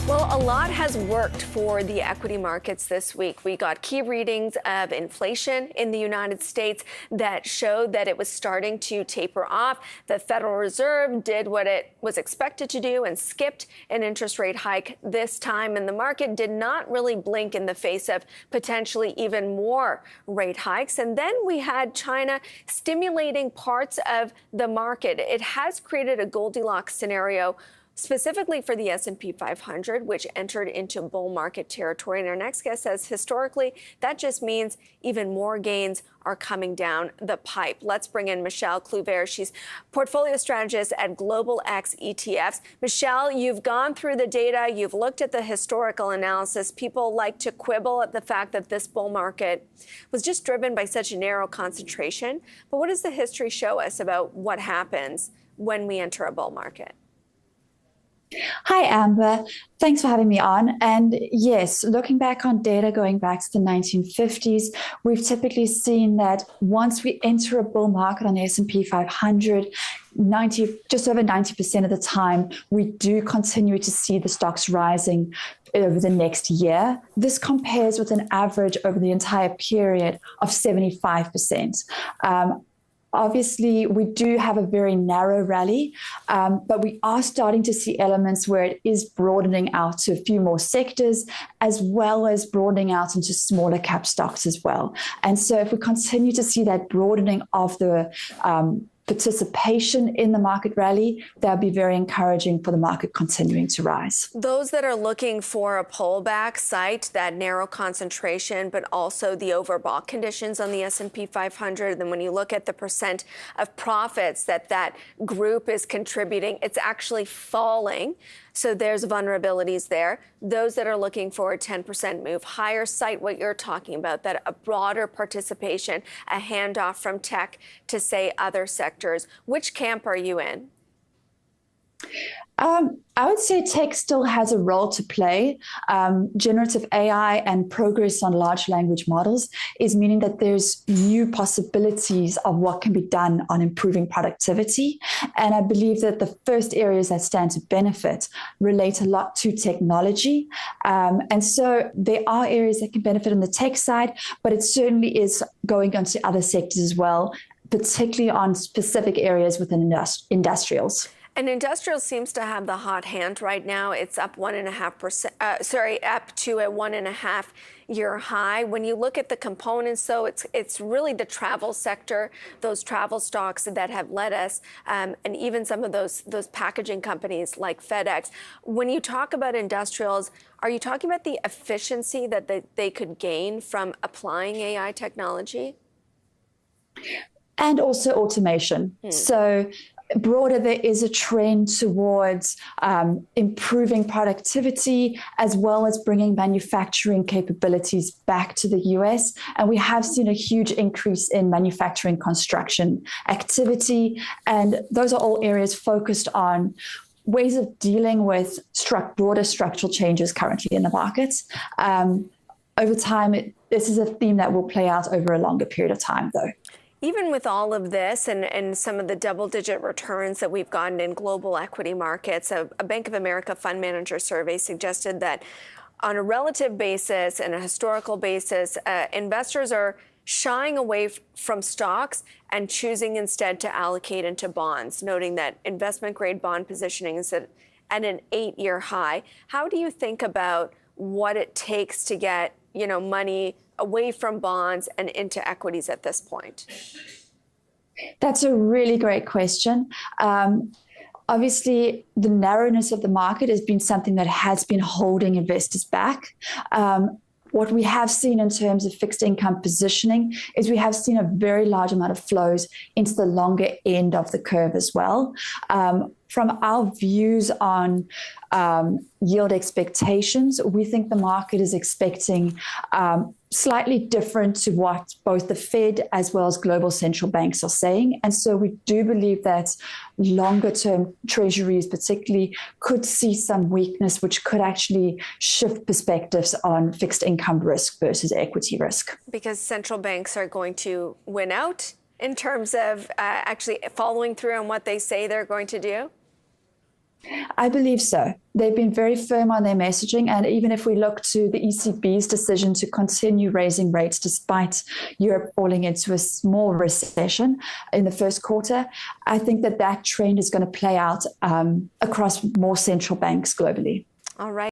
Well, a lot has worked for the equity markets this week. We got key readings of inflation in the United States that showed that it was starting to taper off. The Federal Reserve did what it was expected to do and skipped an interest rate hike this time. And the market did not really blink in the face of potentially even more rate hikes. And then we had China stimulating parts of the market. It has created a Goldilocks scenario specifically for the S&P 500, which entered into bull market territory. And our next guest says historically, that just means even more gains are coming down the pipe. Let's bring in Michelle Cluver. She's portfolio strategist at Global X ETFs. Michelle, you've gone through the data. You've looked at the historical analysis. People like to quibble at the fact that this bull market was just driven by such a narrow concentration. But what does the history show us about what happens when we enter a bull market? Hi, Amber. Thanks for having me on. And yes, looking back on data going back to the 1950s, we've typically seen that once we enter a bull market on the S&P 500, just over 90% of the time, we do continue to see the stocks rising over the next year. This compares with an average over the entire period of 75%. Obviously, we do have a very narrow rally, but we are starting to see elements where it is broadening out to a few more sectors, as well as broadening out into smaller cap stocks as well. And so if we continue to see that broadening of the participation in the market rally, that would be very encouraging for the market continuing to rise. Those that are looking for a pullback cite that narrow concentration, but also the overbought conditions on the S&P 500. Then when you look at the percent of profits that group is contributing, it's actually falling. So there's vulnerabilities there. Those that are looking for a 10% move higher cite what you're talking about, that a broader participation, a handoff from tech to, say, other sectors. Which camp are you in? I would say tech still has a role to play. Generative AI and progress on large language models is meaning that there's new possibilities of what can be done on improving productivity. And I believe that the first areas that stand to benefit relate a lot to technology. And so there are areas that can benefit on the tech side, but it certainly is going on to other sectors as well, particularly on specific areas within industrials. And industrial seems to have the hot hand right now. It's up 1.5%, up to a 1.5-year high. When you look at the components, though, it's really the travel sector, those travel stocks that have led us, and even some of those packaging companies like FedEx. When you talk about industrials, are you talking about the efficiency that they could gain from applying AI technology? And also automation. So broader, there is a trend towards improving productivity as well as bringing manufacturing capabilities back to the US. And we have seen a huge increase in manufacturing construction activity. And those are all areas focused on ways of dealing with broader structural changes currently in the markets. Over time, this is a theme that will play out over a longer period of time, though. Even with all of this and some of the double-digit returns that we've gotten in global equity markets, a Bank of America fund manager survey suggested that on a relative basis and a historical basis, investors are shying away from stocks and choosing instead to allocate into bonds, noting that investment-grade bond positioning is at an 8-year high. How do you think about what it takes to get, money away from bonds and into equities at this point? That's a really great question. Obviously, the narrowness of the market has been something that has been holding investors back. What we have seen in terms of fixed income positioning is we have seen a very large amount of flows into the longer end of the curve as well. From our views on yield expectations, we think the market is expecting slightly different to what both the Fed as well as global central banks are saying. And so we do believe that longer term treasuries particularly could see some weakness, which could actually shift perspectives on fixed income risk versus equity risk. Because central banks are going to win out in terms of actually following through on what they say they're going to do? I believe so. They've been very firm on their messaging. And even if we look to the ECB's decision to continue raising rates despite Europe falling into a small recession in the first quarter, I think that trend is going to play out across more central banks globally. All right.